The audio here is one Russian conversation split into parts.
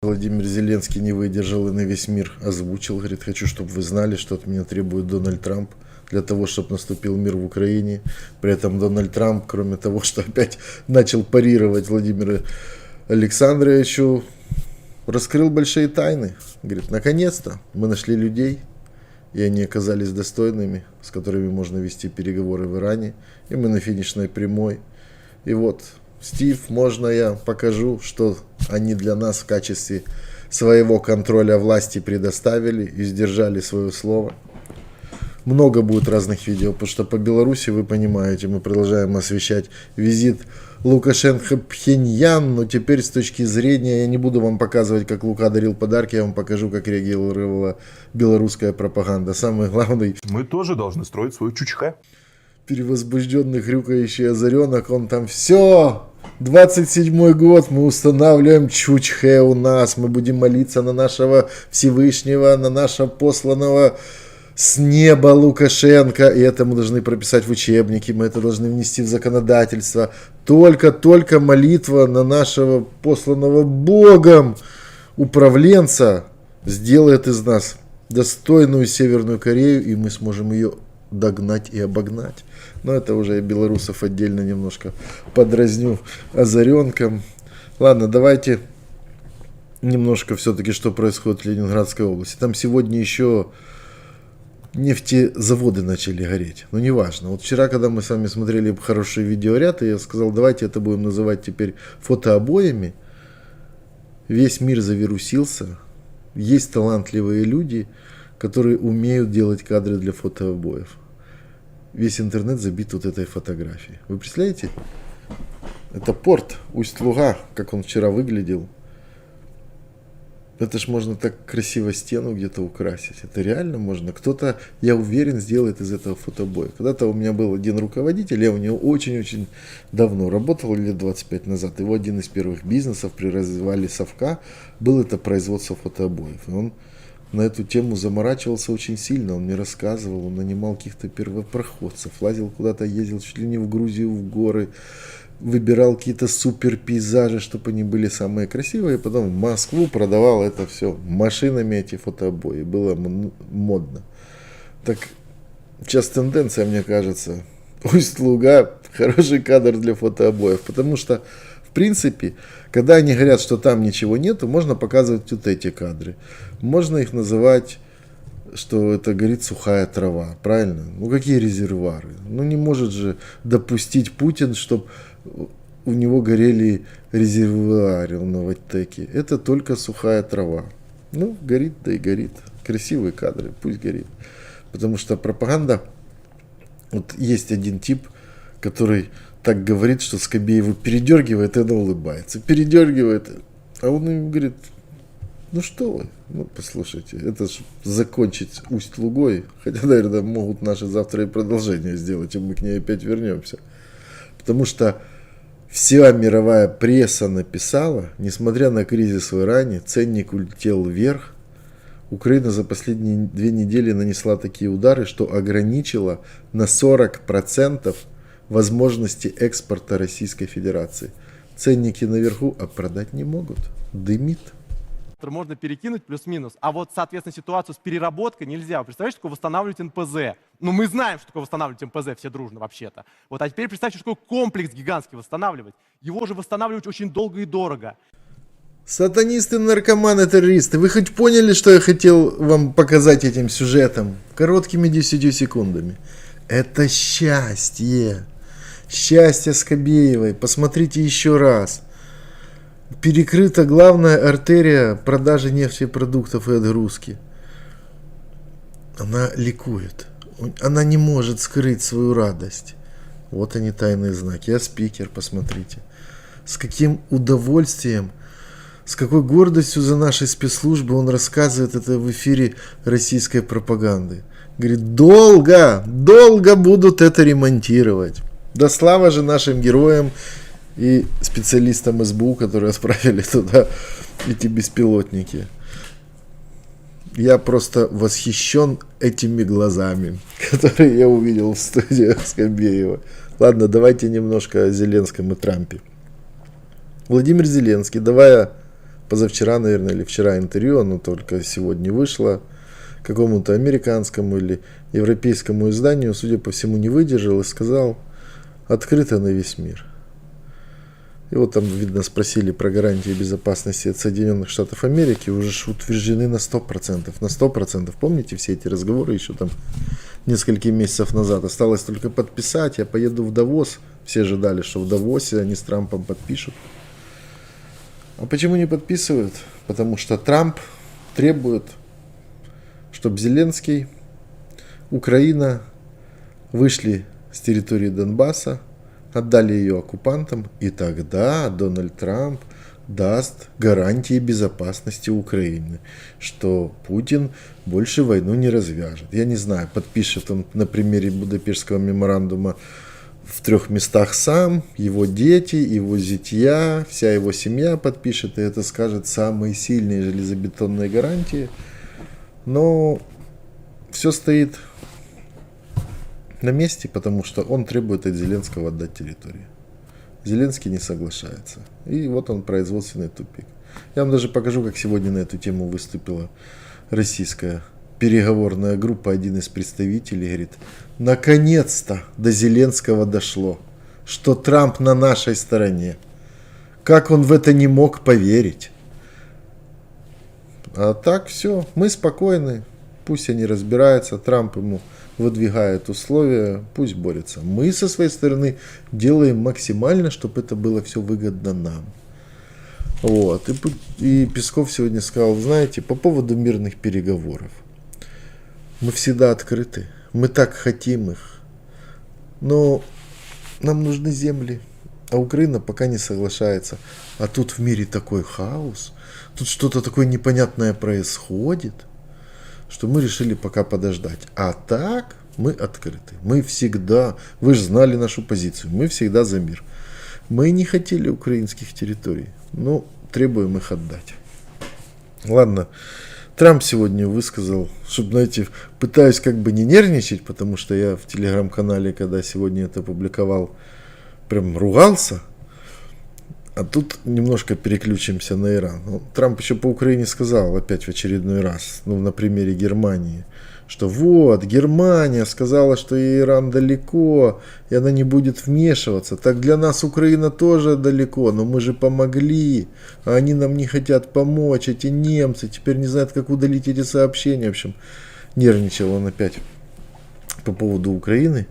Владимир Зеленский не выдержал и на весь мир озвучил. Говорит, хочу, чтобы вы знали, что от меня требует Дональд Трамп для того, чтобы наступил мир в Украине. При этом Дональд Трамп, кроме того, что опять начал парировать Владимиру Александровичу, раскрыл большие тайны. Говорит, наконец-то мы нашли людей, и они оказались достойными, с которыми можно вести переговоры в Иране. И мы на финишной прямой. И вот, Стив, можно я покажу, что они для нас в качестве своего контроля власти предоставили и сдержали свое слово. Много будет разных видео, потому что по Беларуси, вы понимаете, мы продолжаем освещать визит Лукашенко в Пхеньян, но теперь с точки зрения, я не буду вам показывать, как Лука дарил подарки, я вам покажу, как реагировала белорусская пропаганда. Самый главный... Мы тоже должны строить свою чучхе. Перевозбужденный хрюкающий озаренок, он там все, 27-й год, мы устанавливаем чучхе у нас, мы будем молиться на нашего Всевышнего, на нашего посланного с неба Лукашенко, и это мы должны прописать в учебнике, мы это должны внести в законодательство. Только молитва на нашего посланного Богом управленца сделает из нас достойную Северную Корею, и мы сможем ее догнать и обогнать. Но это уже я белорусов отдельно немножко подразню озаренком. Ладно, давайте немножко все-таки, что происходит в Ленинградской области. Там сегодня еще нефтезаводы начали гореть. Но неважно. Вот вчера, когда мы с вами смотрели хороший видеоряд, я сказал, давайте это будем называть теперь фотообоями. Весь мир завирусился. Есть талантливые люди, которые умеют делать кадры для фотообоев. Весь интернет забит вот этой фотографией. Вы представляете? Это порт Усть-Луга, как он вчера выглядел. Это ж можно так красиво стену где-то украсить. Это реально можно. Кто-то, я уверен, сделает из этого фотобой. Когда-то у меня был один руководитель, я у него очень-очень давно работал, лет 25 назад. Его один из первых бизнесов при развивали совка был это производство фотообоев. И он на эту тему заморачивался очень сильно, он мне рассказывал, он нанимал каких-то первопроходцев, лазил куда-то, ездил чуть ли не в Грузию, в горы, выбирал какие-то супер пейзажи, чтобы они были самые красивые, и потом в Москву продавал это все машинами, эти фотообои, было модно. Так сейчас тенденция, мне кажется, Усть-Луга хороший кадр для фотообоев, потому что в принципе, когда они говорят, что там ничего нету, можно показывать вот эти кадры. Можно их называть, что это горит сухая трава, правильно? Ну какие резервуары? Ну не может же допустить Путин, чтобы у него горели резервуары в Новотеке. Это только сухая трава. Ну горит, да и горит. Красивые кадры, пусть горит. Потому что пропаганда, вот есть один тип, который так говорит, что Скобееву передергивает, и она улыбается. Передергивает, а он им говорит, ну что вы, ну послушайте, это же закончить Усть-Лугой, хотя, наверное, могут наши завтра и продолжение сделать, и мы к ней опять вернемся. Потому что вся мировая пресса написала, несмотря на кризис в Иране, ценник улетел вверх. Украина за последние 2 недели нанесла такие удары, что ограничила на 40% возможности экспорта Российской Федерации. Ценники наверху, а продать не могут. Дымит. Можно перекинуть плюс-минус, а вот, соответственно, ситуацию с переработкой нельзя. Представляете, что такое восстанавливать НПЗ? Ну, мы знаем, что такое восстанавливать НПЗ, все дружно вообще-то. Вот, а теперь представьте, что такое комплекс гигантский восстанавливать. Его же восстанавливать очень долго и дорого. Сатанисты, наркоманы, террористы. Вы хоть поняли, что я хотел вам показать этим сюжетом? Короткими 10 секундами. Это счастье. Счастье Скобеевой. Посмотрите еще раз. Перекрыта главная артерия продажи нефтепродуктов и отгрузки. Она ликует. Она не может скрыть свою радость. Вот они, тайные знаки. Я спикер, посмотрите. С каким удовольствием, с какой гордостью за наши спецслужбы он рассказывает это в эфире российской пропаганды. Говорит, долго будут это ремонтировать. Да слава же нашим героям и специалистам СБУ, которые отправили туда эти беспилотники. Я просто восхищен этими глазами, которые я увидел в студии Скобеева. Ладно, давайте немножко о Зеленском и Трампе. Владимир Зеленский, давая позавчера, наверное, или вчера интервью, оно только сегодня вышло, какому-то американскому или европейскому изданию, судя по всему, не выдержал и сказал: открыто на весь мир. И вот там, видно, спросили про гарантии безопасности от Соединенных Штатов Америки, уже утверждены на 100%. На 100%. Помните все эти разговоры еще там несколько месяцев назад? Осталось только подписать, я поеду в Давос. Все ожидали, что в Давосе они с Трампом подпишут. А почему не подписывают? Потому что Трамп требует, чтобы Зеленский, Украина вышли с территории Донбасса, отдали ее оккупантам, и тогда Дональд Трамп даст гарантии безопасности Украины, что Путин больше войну не развяжет. Я не знаю, подпишет он на примере Будапештского меморандума в 3 местах сам, его дети, его зятья, вся его семья подпишет, и это скажет самые сильные железобетонные гарантии. Но все стоит на месте, потому что он требует от Зеленского отдать территорию. Зеленский не соглашается. И вот он, производственный тупик. Я вам даже покажу, как сегодня на эту тему выступила российская переговорная группа. Один из представителей говорит: наконец-то до Зеленского дошло, что Трамп на нашей стороне. Как он в это не мог поверить? А так все, мы спокойны. Пусть они разбираются, Трамп ему выдвигает условия, пусть борется. Мы со своей стороны делаем максимально, чтобы это было все выгодно нам. Вот. И Песков сегодня сказал: знаете, по поводу мирных переговоров. Мы всегда открыты, мы так хотим их, но нам нужны земли, а Украина пока не соглашается. А тут в мире такой хаос, тут что-то такое непонятное происходит, что мы решили пока подождать. А так мы открыты. Мы всегда, вы же знали нашу позицию, мы всегда за мир. Мы не хотели украинских территорий, но требуем их отдать. Ладно, Трамп сегодня высказал, чтобы, знаете, пытаюсь как бы не нервничать, потому что я в телеграм-канале, когда сегодня это публиковал, прям ругался. А тут немножко переключимся на Иран. Ну, Трамп еще по Украине сказал опять в очередной раз, на примере Германии, что вот, Германия сказала, что Иран далеко, и она не будет вмешиваться. Так для нас Украина тоже далеко, но мы же помогли, а они нам не хотят помочь, эти немцы теперь не знают, как удалить эти сообщения. В общем, нервничал он опять по поводу Украины.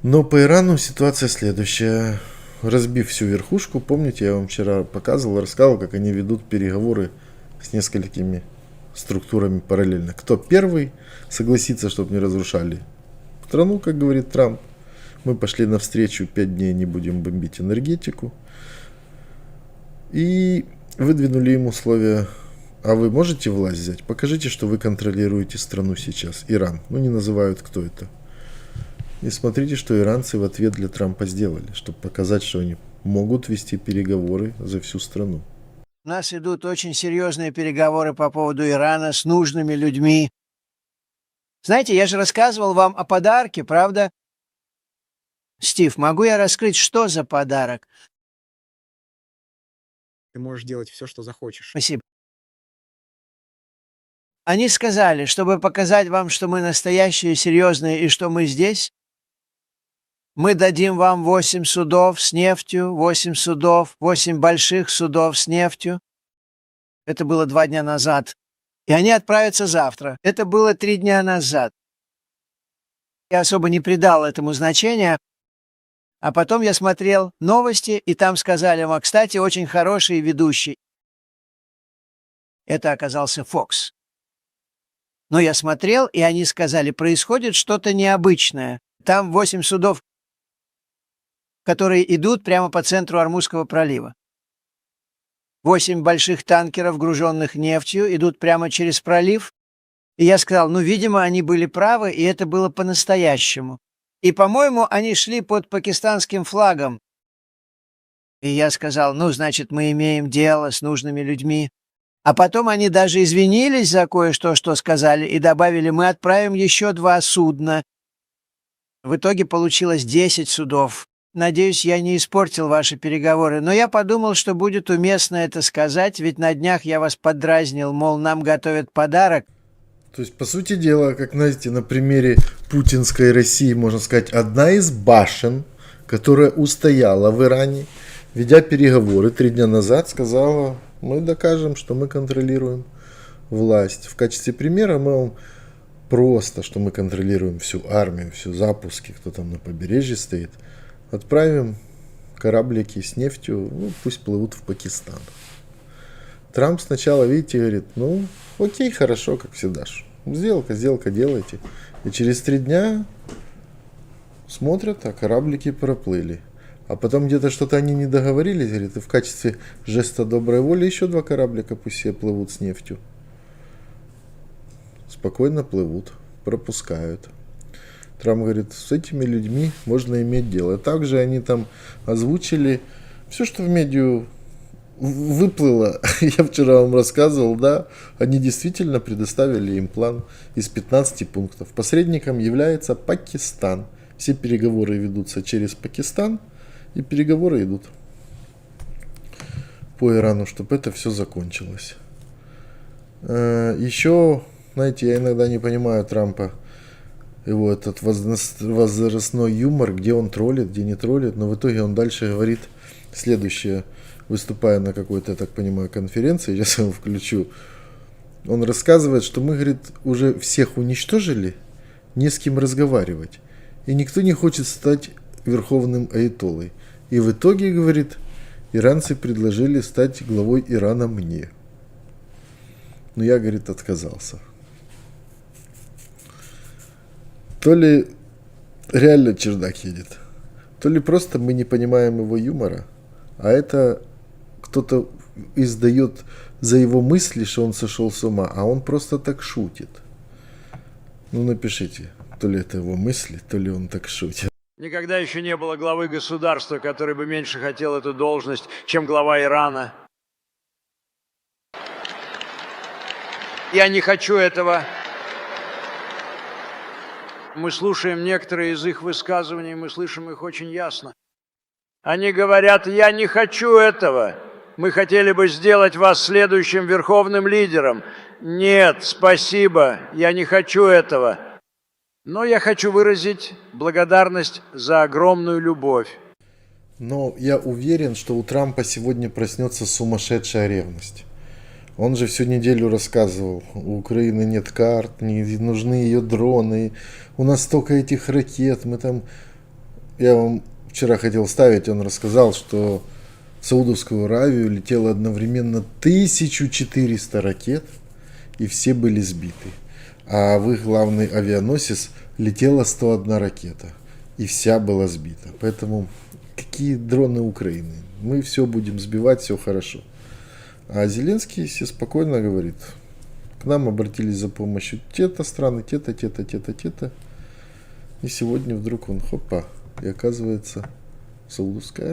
Но по Ирану ситуация следующая. Разбив всю верхушку, помните, я вам вчера показывал, рассказывал, как они ведут переговоры с несколькими структурами параллельно. Кто первый согласится, чтобы не разрушали страну, как говорит Трамп. Мы пошли навстречу, 5 дней не будем бомбить энергетику. И выдвинули им условия: а вы можете власть взять? Покажите, что вы контролируете страну сейчас. Иран. Ну, не называют, кто это. И смотрите, что иранцы в ответ для Трампа сделали, чтобы показать, что они могут вести переговоры за всю страну. У нас идут очень серьезные переговоры по поводу Ирана с нужными людьми. Знаете, я же рассказывал вам о подарке, правда? Стив, могу я раскрыть, что за подарок? Ты можешь делать все, что захочешь. Спасибо. Они сказали, чтобы показать вам, что мы настоящие, серьезные и что мы здесь, мы дадим вам 8 судов с нефтью, 8 судов, 8 больших судов с нефтью. Это было 2 дня назад. И они отправятся завтра. Это было 3 дня назад. Я особо не придал этому значения. А потом я смотрел новости, и там сказали вам: кстати, очень хороший ведущий. Это оказался Fox. Но я смотрел, и они сказали: происходит что-то необычное. Там 8 судов, которые идут прямо по центру Ормузского пролива. 8 больших танкеров, груженных нефтью, идут прямо через пролив. И я сказал: ну, видимо, они были правы, и это было по-настоящему. И, по-моему, они шли под пакистанским флагом. И я сказал: ну, значит, мы имеем дело с нужными людьми. А потом они даже извинились за кое-что, что сказали, и добавили: мы отправим еще 2 судна. В итоге получилось 10 судов. Надеюсь, я не испортил ваши переговоры, но я подумал, что будет уместно это сказать, ведь на днях я вас подразнил, мол, нам готовят подарок. То есть, по сути дела, как, знаете, на примере путинской России, можно сказать, одна из башен, которая устояла в Иране, ведя переговоры 3 дня назад, сказала, мы докажем, что мы контролируем власть. В качестве примера мы вам просто, что мы контролируем всю армию, все запуски, кто там на побережье стоит, отправим кораблики с нефтью, ну, пусть плывут в Пакистан. Трамп сначала, видите, говорит, ну, окей, хорошо, как всегда. Сделка, делайте. И через 3 дня смотрят, а кораблики проплыли. А потом где-то что-то они не договорились, говорит, и в качестве жеста доброй воли еще 2 кораблика пусть себе плывут с нефтью. Спокойно плывут, пропускают. Трамп говорит, с этими людьми можно иметь дело. Также они там озвучили все, что в медиа выплыло. Я вчера вам рассказывал, да, они действительно предоставили им план из 15 пунктов. Посредником является Пакистан. Все переговоры ведутся через Пакистан, и переговоры идут по Ирану, чтобы это все закончилось. Еще, знаете, я иногда не понимаю Трампа, его этот возрастной юмор, где он троллит, где не троллит, но в итоге он дальше говорит следующее, выступая на какой-то, я так понимаю, конференции, сейчас я его включу, он рассказывает, что мы, говорит, уже всех уничтожили, не с кем разговаривать, и никто не хочет стать верховным аятоллой. И в итоге, говорит, иранцы предложили стать главой Ирана мне. Но я, говорит, отказался. То ли реально чердак едет, то ли просто мы не понимаем его юмора, а это кто-то издает за его мысли, что он сошел с ума, а он просто так шутит. Ну, напишите, то ли это его мысли, то ли он так шутит. Никогда еще не было главы государства, который бы меньше хотел эту должность, чем глава Ирана. Я не хочу этого. Мы слушаем некоторые из их высказываний, мы слышим их очень ясно. Они говорят, я не хочу этого. Мы хотели бы сделать вас следующим верховным лидером. Нет, спасибо, я не хочу этого. Но я хочу выразить благодарность за огромную любовь. Но я уверен, что у Трампа сегодня проснется сумасшедшая ревность. Он же всю неделю рассказывал, у Украины нет карт, не нужны ее дроны, у нас столько этих ракет, мы там... Я вам вчера хотел ставить, он рассказал, что в Саудовскую Аравию летело одновременно 1400 ракет, и все были сбиты. А в их главный авианосец летела 101 ракета, и вся была сбита. Поэтому какие дроны Украины? Мы все будем сбивать, все хорошо. А Зеленский все спокойно говорит, к нам обратились за помощью те-то страны, те-то. И сегодня вдруг он, хопа, и оказывается Саудовская.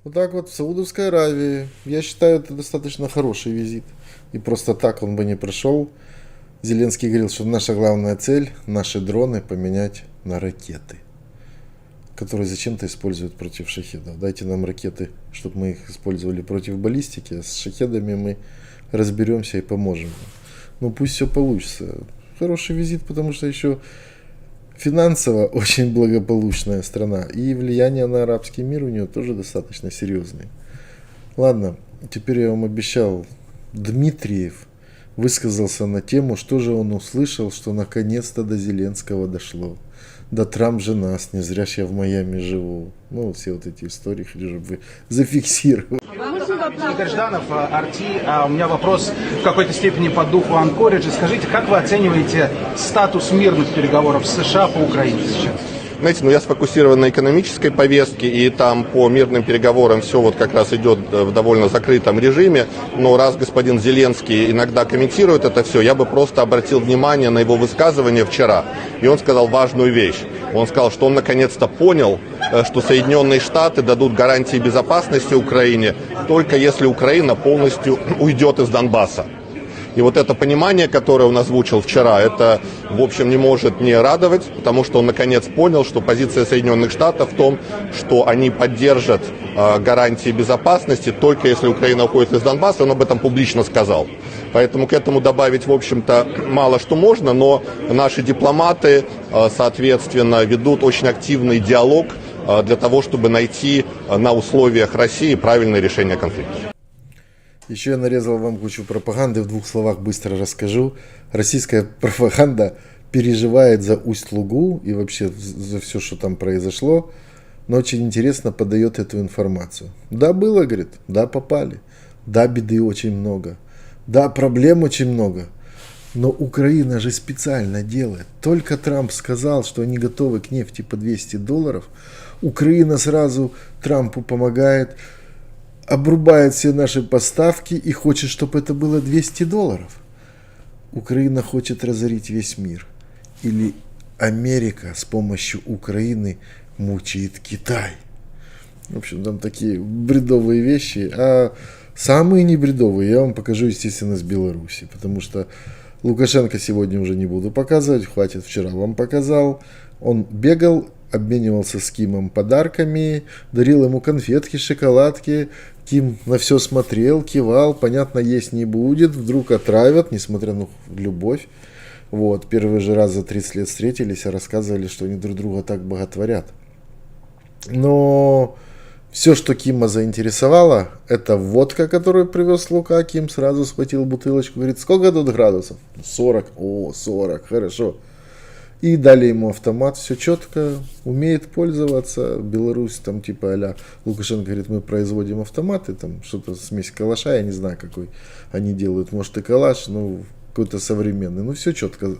Вот так вот в Саудовской Аравии. Я считаю, это достаточно хороший визит. И просто так он бы не прошел. Зеленский говорил, что наша главная цель – наши дроны поменять на ракеты, которые зачем-то используют против шахедов. Дайте нам ракеты, чтобы мы их использовали против баллистики, а с шахедами мы разберемся и поможем. Ну пусть все получится. Хороший визит, потому что еще финансово очень благополучная страна. И влияние на арабский мир у нее тоже достаточно серьезное. Ладно, теперь я вам обещал, Дмитриев высказался на тему, что же он услышал, что наконец-то до Зеленского дошло. Да Трамп же нас, не зря ж я в Майами живу. Ну, все вот эти истории, чтобы вы зафиксировали. Игорь Жданов, Арти. У меня вопрос в какой-то степени по духу Анкориджа. Скажите, как вы оцениваете статус мирных переговоров с США по Украине сейчас? Знаете, я сфокусирован на экономической повестке, и там по мирным переговорам все вот как раз идет в довольно закрытом режиме. Но раз господин Зеленский иногда комментирует это все, я бы просто обратил внимание на его высказывание вчера. И он сказал важную вещь. Он сказал, что он наконец-то понял, что Соединенные Штаты дадут гарантии безопасности Украине только если Украина полностью уйдет из Донбасса. И вот это понимание, которое он озвучил вчера, это, в общем, не может не радовать, потому что он наконец понял, что позиция Соединенных Штатов в том, что они поддержат гарантии безопасности только если Украина уходит из Донбасса, он об этом публично сказал. Поэтому к этому добавить, в общем-то, мало что можно, но наши дипломаты, соответственно, ведут очень активный диалог для того, чтобы найти на условиях России правильное решение конфликта. Еще я нарезал вам кучу пропаганды, в 2 словах быстро расскажу. Российская пропаганда переживает за Усть-Лугу и вообще за все, что там произошло, но очень интересно подает эту информацию. Да, было, говорит, да, попали, да, беды очень много, да, проблем очень много, но Украина же специально делает. Только Трамп сказал, что они готовы к нефти по $200, Украина сразу Трампу помогает, обрубает все наши поставки и хочет, чтобы это было $200. Украина хочет разорить весь мир. Или Америка с помощью Украины мучает Китай. В общем, там такие бредовые вещи. А самые небредовые я вам покажу, естественно, с Беларуси. Потому что Лукашенко сегодня уже не буду показывать. Хватит, вчера вам показал. Он бегал, обменивался с Кимом подарками, дарил ему конфетки, шоколадки. Ким на все смотрел, кивал, понятно, есть не будет, вдруг отравят, несмотря на любовь. Вот, первый же раз за 30 лет встретились, а рассказывали, что они друг друга так боготворят. Но все, что Кима заинтересовало, это водка, которую привез Лука. Ким сразу схватил бутылочку, говорит, сколько тут градусов? 40. О, 40, хорошо. И дали ему автомат, все четко, умеет пользоваться. Беларусь там типа а-ля Лукашенко говорит, мы производим автоматы, там что-то смесь калаша, я не знаю какой они делают, может и калаш, но какой-то современный. Ну все четко.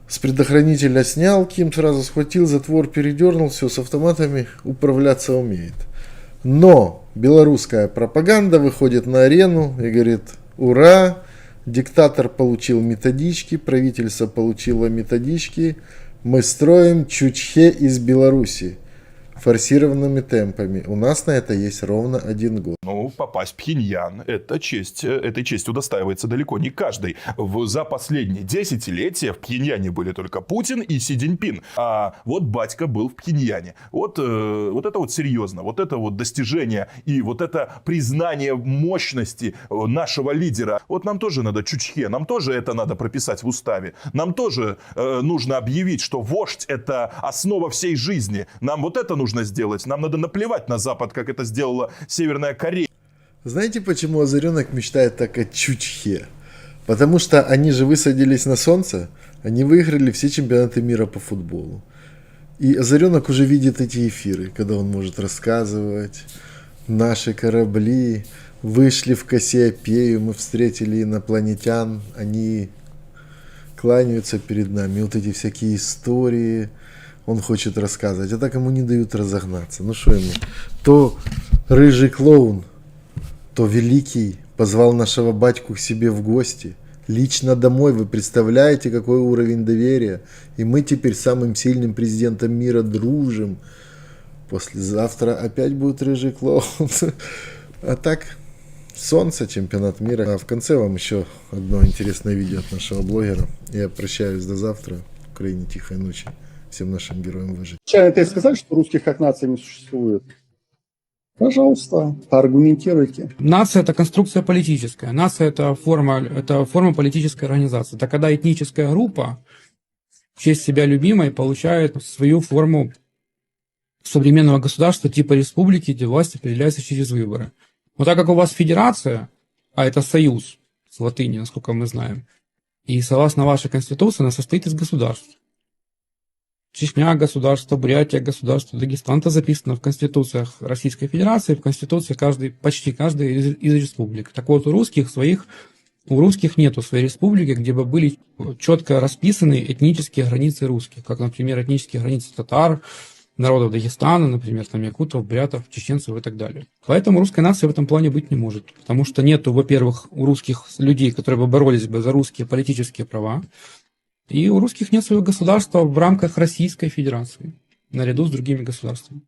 С предохранителя снял, Ким сразу схватил, затвор передернул, все, с автоматами управляться умеет. Но белорусская пропаганда выходит на арену и говорит, ура! Диктатор получил методички, правительство получило методички. Мы строим Чучхе из Беларуси форсированными темпами. У нас на это есть ровно 1 год. Попасть в Пхеньян, этой честью удостаивается далеко не каждый. За последние десятилетия в Пхеньяне были только Путин и Си Цзиньпин. А вот батька был в Пхеньяне. Вот это вот серьезно. Вот это вот достижение и вот это признание мощности нашего лидера. Вот нам тоже надо Чучхе, нам тоже это надо прописать в уставе. Нам тоже нужно объявить, что вождь — это основа всей жизни. Нам вот это нужно сделать. Нам надо наплевать на Запад, как это сделала Северная Корея. Знаете, почему Озаренок мечтает так о Чучхе? Потому что они же высадились на солнце, они выиграли все чемпионаты мира по футболу. И Озаренок уже видит эти эфиры, когда он может рассказывать. Наши корабли вышли в Кассиопею, мы встретили инопланетян, они кланяются перед нами. Вот эти всякие истории он хочет рассказывать, а так ему не дают разогнаться. Ну что ему? То рыжий клоун, то великий позвал нашего батьку к себе в гости. Лично домой. Вы представляете, какой уровень доверия? И мы теперь с самым сильным президентом мира дружим. Послезавтра опять будет рыжий клоун. А так, солнце, чемпионат мира. А в конце вам еще одно интересное видео от нашего блогера. Я прощаюсь до завтра. В Украине тихой ночи. Всем нашим героям выжить. Ты сказать, что русских как нации не существует? Пожалуйста, аргументируйте. Нация – это конструкция политическая. Нация – это форма политической организации. Это когда этническая группа в честь себя любимой получает свою форму современного государства типа республики, где власть определяется через выборы. Но так как у вас федерация, а это союз с латыни, насколько мы знаем, и согласно вашей конституции она состоит из государств. Чечня государство, Бурятия государство, Дагестан это записано в конституциях Российской Федерации, в конституции почти каждой из республик. Так вот, у русских своих У русских нету своей республики, где бы были четко расписаны этнические границы русских, как, например, этнические границы татар, народов Дагестана, например, там якутов, бурятов, чеченцев и так далее. Поэтому русская нация в этом плане быть не может, потому что нету, во-первых, у русских людей, которые бы боролись бы за русские политические права, и у русских нет своего государства в рамках Российской Федерации, наряду с другими государствами.